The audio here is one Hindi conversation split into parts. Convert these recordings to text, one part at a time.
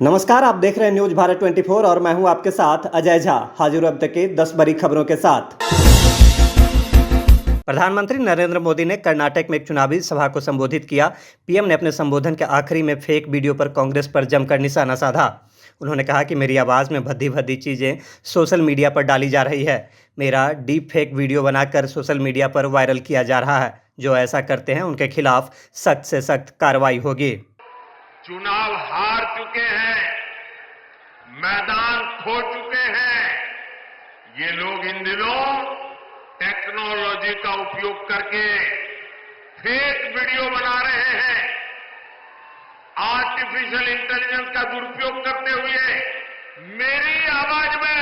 नमस्कार, आप देख रहे हैं न्यूज भारत 24 और मैं हूं आपके साथ अजय झा। हाजिर अब तक की 10 बड़ी खबरों के साथ। प्रधानमंत्री नरेंद्र मोदी ने कर्नाटक में एक चुनावी सभा को संबोधित किया। पीएम ने अपने संबोधन के आखिरी में फेक वीडियो पर कांग्रेस पर जमकर निशाना साधा। उन्होंने कहा कि मेरी आवाज़ में भद्दी भद्दी चीज़ें सोशल मीडिया पर डाली जा रही है। मेरा डीप फेक वीडियो बनाकर सोशल मीडिया पर वायरल किया जा रहा है। जो ऐसा करते हैं उनके खिलाफ सख्त से सख्त कार्रवाई होगी। चुनाव हार चुके हैं, मैदान खो चुके हैं। ये लोग इन दिनों टेक्नोलॉजी का उपयोग करके फेक वीडियो बना रहे हैं। आर्टिफिशियल इंटेलिजेंस का दुरुपयोग करते हुए मेरी आवाज में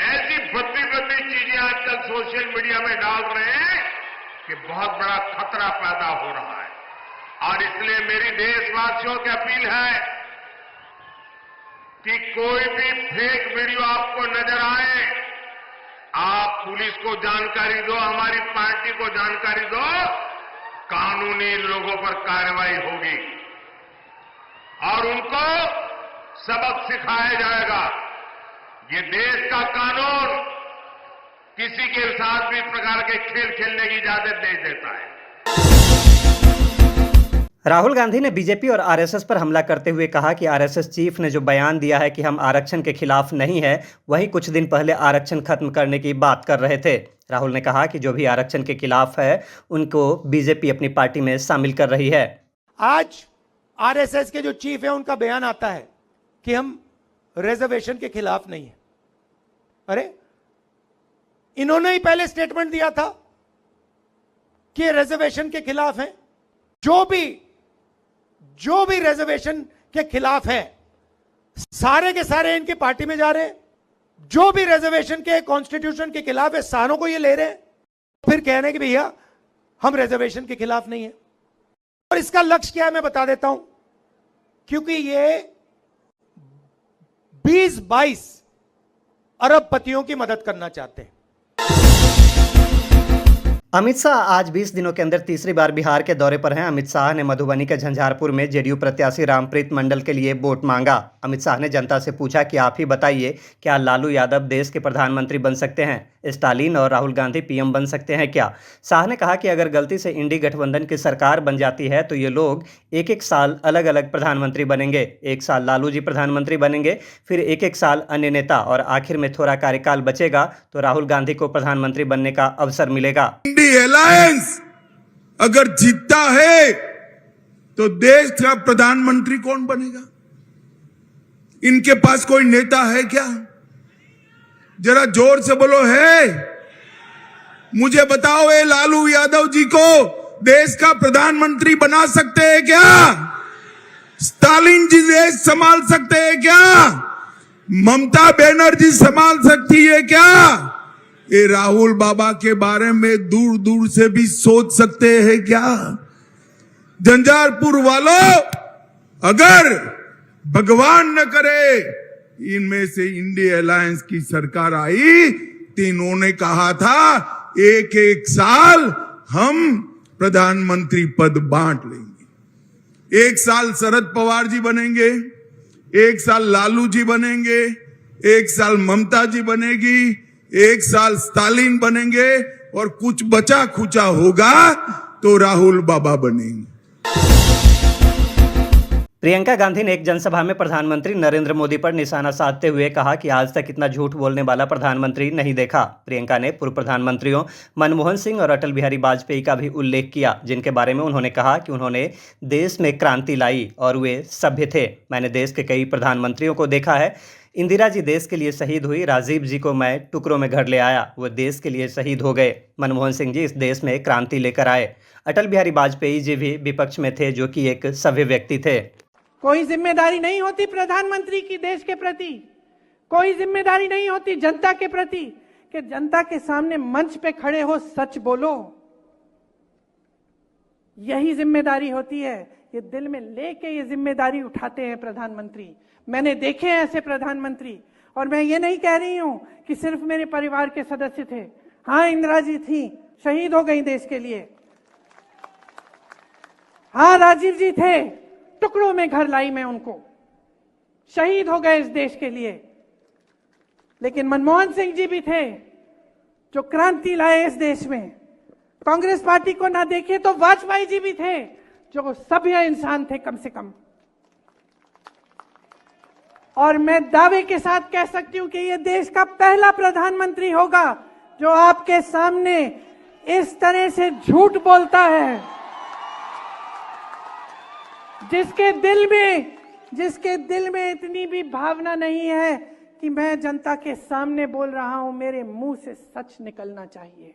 ऐसी भद्दी भद्दी चीजें आजकल सोशल मीडिया में डाल रहे हैं कि बहुत बड़ा खतरा पैदा हो रहा है। और इसलिए मेरी देशवासियों की अपील है कि कोई भी फेक वीडियो आपको नजर आए, आप पुलिस को जानकारी दो, हमारी पार्टी को जानकारी दो। कानूनी लोगों पर कार्रवाई होगी और उनको सबक सिखाया जाएगा। ये देश का कानून किसी के साथ भी प्रकार के खेल खेलने की इजाजत नहीं देता है। राहुल गांधी ने बीजेपी और आरएसएस पर हमला करते हुए कहा कि आरएसएस चीफ ने जो बयान दिया है कि हम आरक्षण के खिलाफ नहीं है, वही कुछ दिन पहले आरक्षण खत्म करने की बात कर रहे थे। राहुल ने कहा कि जो भी आरक्षण के खिलाफ है उनको बीजेपी अपनी पार्टी में शामिल कर रही है। आज आरएसएस के जो चीफ है उनका बयान आता है कि हम रिजर्वेशन के खिलाफ नहीं है। अरे इन्होंने ही पहले स्टेटमेंट दिया था कि रिजर्वेशन के खिलाफ है। जो भी रिजर्वेशन के खिलाफ है सारे के सारे इनकी पार्टी में जा रहे हैं। जो भी रिजर्वेशन के कॉन्स्टिट्यूशन के खिलाफ है सारों को ये ले रहे हैं, फिर कह रहे हैं कि भैया हम रिजर्वेशन के खिलाफ नहीं है। और इसका लक्ष्य क्या है मैं बता देता हूं, क्योंकि ये 20-22 अरबपतियों की मदद करना चाहते हैं। अमित शाह आज 20 दिनों के अंदर तीसरी बार बिहार के दौरे पर हैं। अमित शाह ने मधुबनी के झंझारपुर में जेडीयू प्रत्याशी रामप्रीत मंडल के लिए वोट मांगा। अमित शाह ने जनता से पूछा कि आप ही बताइए, क्या लालू यादव देश के प्रधानमंत्री बन सकते हैं? स्टालिन और राहुल गांधी पीएम बन सकते हैं क्या? शाह ने कहा कि अगर गलती से इंडी गठबंधन की सरकार बन जाती है तो ये लोग एक एक साल अलग अलग प्रधानमंत्री बनेंगे। एक साल लालू जी प्रधानमंत्री बनेंगे, फिर एक एक साल अन्य नेता, और आखिर में थोड़ा कार्यकाल बचेगा तो राहुल गांधी को प्रधानमंत्री बनने का अवसर मिलेगा। अलायंस अगर जीतता है तो देश का प्रधानमंत्री कौन बनेगा? इनके पास कोई नेता है क्या? जरा जोर से बोलो है। मुझे बताओ, ये लालू यादव जी को देश का प्रधानमंत्री बना सकते हैं क्या? स्टालिन जी देश संभाल सकते हैं क्या? ममता बनर्जी संभाल सकती है क्या? ये राहुल बाबा के बारे में दूर दूर से भी सोच सकते हैं क्या? झंझारपुर वालों, अगर भगवान न करे इनमें से इंडिया अलायंस की सरकार आई तो इन्होंने कहा था एक एक साल हम प्रधानमंत्री पद बांट लेंगे। एक साल शरद पवार जी बनेंगे, एक साल लालू जी बनेंगे, एक साल ममता जी बनेगी, एक साल स्टालिन बनेंगे, और कुछ बचा खुचा होगा तो राहुल बाबा बनेंगे। प्रियंका गांधी ने एक जनसभा में प्रधानमंत्री नरेंद्र मोदी पर निशाना साधते हुए कहा कि आज तक इतना झूठ बोलने वाला प्रधानमंत्री नहीं देखा। प्रियंका ने पूर्व प्रधानमंत्रियों मनमोहन सिंह और अटल बिहारी वाजपेयी का भी उल्लेख किया, जिनके बारे में उन्होंने कहा कि उन्होंने देश में क्रांति लाई और वे सभ्य थे। मैंने देश के कई प्रधानमंत्रियों को देखा है। इंदिरा जी देश के लिए शहीद हुई, राजीव जी को मैं टुकड़ों में घर ले आया, वो देश के लिए शहीद हो गए। मनमोहन सिंह जी इस देश में क्रांति लेकर आए। अटल बिहारी वाजपेयी जी भी विपक्ष में थे, जो कि एक सभ्य व्यक्ति थे। कोई जिम्मेदारी नहीं होती प्रधानमंत्री की देश के प्रति, कोई जिम्मेदारी नहीं होती जनता के प्रति कि जनता के सामने मंच पे खड़े हो सच बोलो। यही जिम्मेदारी होती है। ये दिल में लेके ये जिम्मेदारी उठाते हैं प्रधानमंत्री। मैंने देखे हैं ऐसे प्रधानमंत्री, और मैं ये नहीं कह रही हूं कि सिर्फ मेरे परिवार के सदस्य थे। हाँ, इंदिरा जी थी, शहीद हो गई देश के लिए। हाँ, राजीव जी थे, टुकड़ों में घर लाई मैं उनको, शहीद हो गए इस देश के लिए। लेकिन मनमोहन सिंह जी भी थे जो क्रांति लाए इस देश में। कांग्रेस पार्टी को ना देखे तो वाजपेयी जी भी थे जो सभ्य इंसान थे कम से कम। और मैं दावे के साथ कह सकती हूं कि यह देश का पहला प्रधानमंत्री होगा जो आपके सामने इस तरह से झूठ बोलता है, जिसके दिल में इतनी भी भावना नहीं है कि मैं जनता के सामने बोल रहा हूं, मेरे मुंह से सच निकलना चाहिए।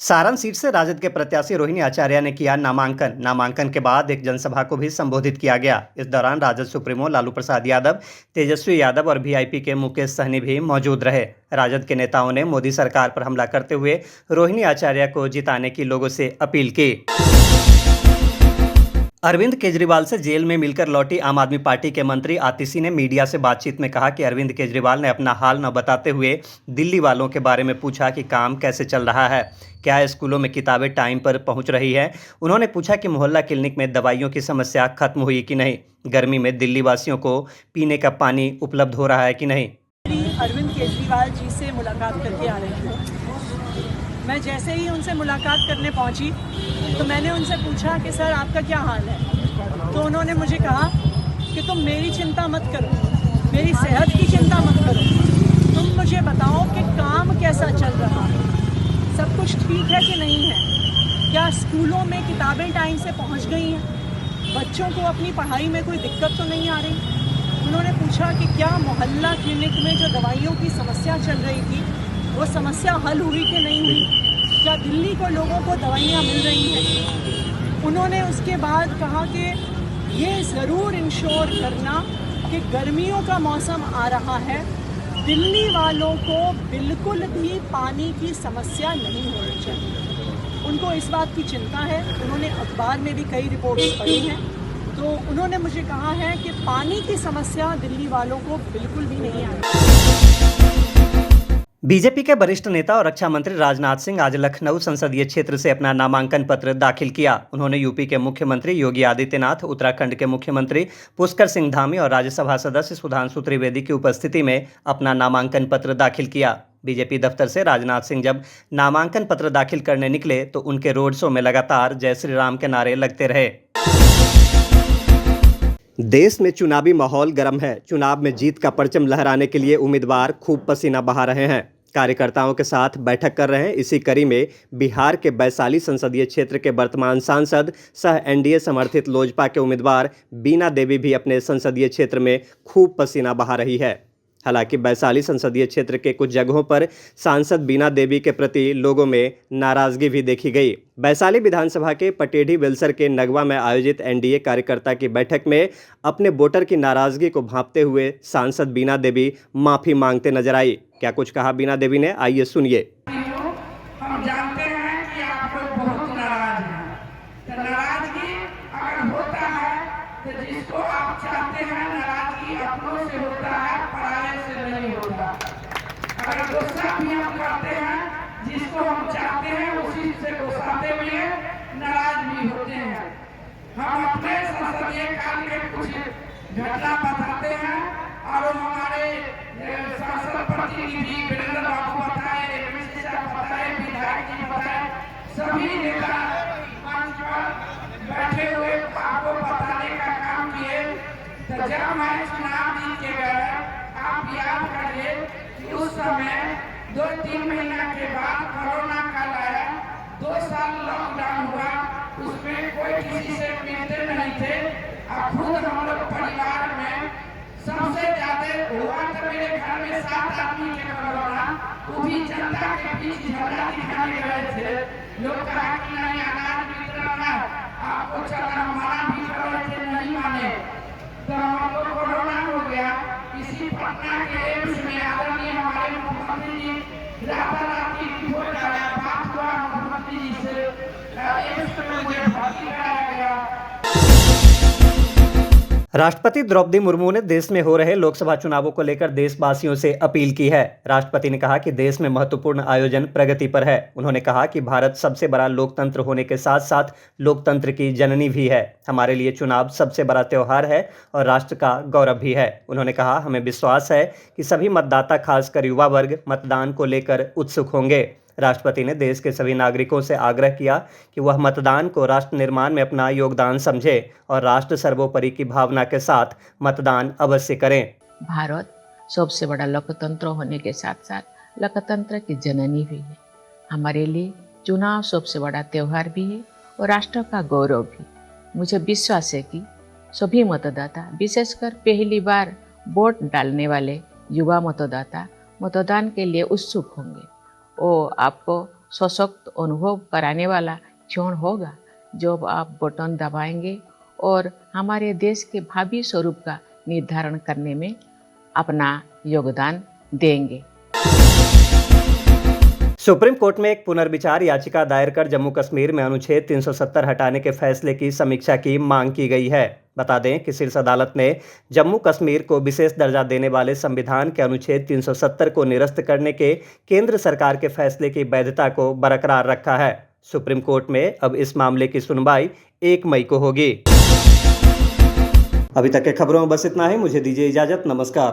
सारण सीट से राजद के प्रत्याशी रोहिणी आचार्य ने किया नामांकन के बाद एक जनसभा को भी संबोधित किया गया। इस दौरान राजद सुप्रीमो लालू प्रसाद यादव, तेजस्वी यादव और वीआईपी के मुकेश सहनी भी मौजूद रहे। राजद के नेताओं ने मोदी सरकार पर हमला करते हुए रोहिणी आचार्य को जिताने की लोगों से अपील की। अरविंद केजरीवाल से जेल में मिलकर लौटी आम आदमी पार्टी के मंत्री आतिशी ने मीडिया से बातचीत में कहा कि अरविंद केजरीवाल ने अपना हाल न बताते हुए दिल्ली वालों के बारे में पूछा कि काम कैसे चल रहा है, क्या स्कूलों में किताबें टाइम पर पहुंच रही है। उन्होंने पूछा कि मोहल्ला क्लिनिक में दवाइयों की समस्या खत्म हुई कि नहीं, गर्मी में दिल्ली वासियों को पीने का पानी उपलब्ध हो रहा है कि नहीं। अरविंद केजरीवाल जी से मुलाकात करके आ रही हूँ। मैं जैसे ही उनसे मुलाकात करने पहुंची तो मैंने उनसे पूछा कि सर आपका क्या हाल है। तो उन्होंने मुझे कहा कि तुम मेरी चिंता मत करो, मेरी सेहत की चिंता मत करो, तुम मुझे बताओ कि काम कैसा चल रहा है, सब कुछ ठीक है कि नहीं है, क्या स्कूलों में किताबें टाइम से पहुंच गई हैं, बच्चों को अपनी पढ़ाई में कोई दिक्कत तो नहीं आ रही। उन्होंने पूछा कि क्या मोहल्ला क्लिनिक में जो दवाइयों की समस्या चल रही थी वो समस्या हल हुई कि नहीं हुई, क्या दिल्ली को लोगों को दवाइयाँ मिल रही हैं। उन्होंने उसके बाद कहा कि ये ज़रूर इंश्योर करना कि गर्मियों का मौसम आ रहा है, दिल्ली वालों को बिल्कुल भी पानी की समस्या नहीं होनी चाहिए। उनको इस बात की चिंता है। उन्होंने अखबार में भी कई रिपोर्ट्स पढ़ी हैं, तो उन्होंने मुझे कहा है कि पानी की समस्या दिल्ली वालों को बिल्कुल भी नहीं आएगी। बीजेपी के वरिष्ठ नेता और रक्षा मंत्री राजनाथ सिंह आज लखनऊ संसदीय क्षेत्र से अपना नामांकन पत्र दाखिल किया। उन्होंने यूपी के मुख्यमंत्री योगी आदित्यनाथ, उत्तराखंड के मुख्यमंत्री पुष्कर सिंह धामी और राज्यसभा सदस्य सुधांशु त्रिवेदी की उपस्थिति में अपना नामांकन पत्र दाखिल किया। बीजेपी दफ्तर से राजनाथ सिंह जब नामांकन पत्र दाखिल करने निकले तो उनके रोड शो में लगातार जय श्री राम के नारे लगते रहे। देश में चुनावी माहौल गर्म है। चुनाव में जीत का परचम लहराने के लिए उम्मीदवार खूब पसीना बहा रहे हैं, कार्यकर्ताओं के साथ बैठक कर रहे हैं। इसी कड़ी में बिहार के वैशाली संसदीय क्षेत्र के वर्तमान सांसद सह एनडीए समर्थित लोजपा के उम्मीदवार बीना देवी भी अपने संसदीय क्षेत्र में खूब पसीना बहा रही है। हालांकि वैशाली संसदीय क्षेत्र के कुछ जगहों पर सांसद बीना देवी के प्रति लोगों में नाराजगी भी देखी गई। वैशाली विधानसभा के पटेढ़ी बेलसर के नगवा में आयोजित एनडीए कार्यकर्ता की बैठक में अपने वोटर की नाराजगी को भांपते हुए सांसद बीना देवी माफी मांगते नजर आई। क्या कुछ कहा बीना देवी ने, आइए सुनिए। हम जानते हैं कि आप लोग बहुत नाराज हैं। तो नाराजगी अगर होता है तो जिसको आप चाहते हैं नाराजगी अपनों से होता है, पराये से नहीं होता। अगर गुस्सा भी हम करते हैं, जिसको हम चाहते हैं उसी से गुस्साते हुए नाराज भी होते हैं। हम अपने संसदीय काल के कुछ घटना बताते हैं और हमारे सांसद प्रतिनिधि वीरेंद्र बाबू बताए, बताए, विधायक जी बताए, सभी नेता मंच पर बैठे हुए आपको बताने का काम किए। तो जब मैं चुनाव जीत के गए, आप याद करिए कि उस समय 2-3 महीना के बाद कोरोना काल आया, 2 साल लॉकडाउन हुआ, उसमें कोई किसी से मिलते नहीं थे। खुद हम लोग परिवार में सबसे ज्यादा हुआ तो मेरे घर में 7 आदमी के कोरोना, वो भी जनता के बीच झगड़ा दिखाने गए थे। लोग कहा कि नहीं अनाज वितरण आपको चला, हमारा भी कर रहे थे, नहीं माने तो हम लोग कोरोना हो गया। इसी पटना के एम्स में आदरणीय हमारे मुख्यमंत्री जी रातारात रिपोर्ट आया, बात हुआ मुख्यमंत्री जी से, एम्स में मुझे भर्ती कराया गया। राष्ट्रपति द्रौपदी मुर्मू ने देश में हो रहे लोकसभा चुनावों को लेकर देशवासियों से अपील की है। राष्ट्रपति ने कहा कि देश में महत्वपूर्ण आयोजन प्रगति पर है। उन्होंने कहा कि भारत सबसे बड़ा लोकतंत्र होने के साथ साथ लोकतंत्र की जननी भी है। हमारे लिए चुनाव सबसे बड़ा त्योहार है और राष्ट्र का गौरव भी है। उन्होंने कहा, हमें विश्वास है कि सभी मतदाता, खासकर युवा वर्ग, मतदान को लेकर उत्सुक होंगे। राष्ट्रपति ने देश के सभी नागरिकों से आग्रह किया कि वह मतदान को राष्ट्र निर्माण में अपना योगदान समझे और राष्ट्र सर्वोपरि की भावना के साथ मतदान अवश्य करें। भारत सबसे बड़ा लोकतंत्र होने के साथ साथ लोकतंत्र की जननी भी है। हमारे लिए चुनाव सबसे बड़ा त्योहार भी है और राष्ट्र का गौरव भी। मुझे विश्वास है कि सभी मतदाता, विशेषकर पहली बार वोट डालने वाले युवा मतदाता, मतदान के लिए उत्सुक होंगे। और आपको सशक्त अनुभव कराने वाला क्षण होगा जब आप बटन दबाएंगे और हमारे देश के भावी स्वरूप का निर्धारण करने में अपना योगदान देंगे। सुप्रीम कोर्ट में एक पुनर्विचार याचिका दायर कर जम्मू कश्मीर में अनुच्छेद 370 हटाने के फैसले की समीक्षा की मांग की गई है। बता दें कि शीर्ष अदालत ने जम्मू कश्मीर को विशेष दर्जा देने वाले संविधान के अनुच्छेद 370 को निरस्त करने के केंद्र सरकार के फैसले की वैधता को बरकरार रखा है। सुप्रीम कोर्ट में अब इस मामले की सुनवाई 1 मई को होगी। अभी तक के खबरों में बस इतना ही। मुझे दीजिए इजाजत। नमस्कार।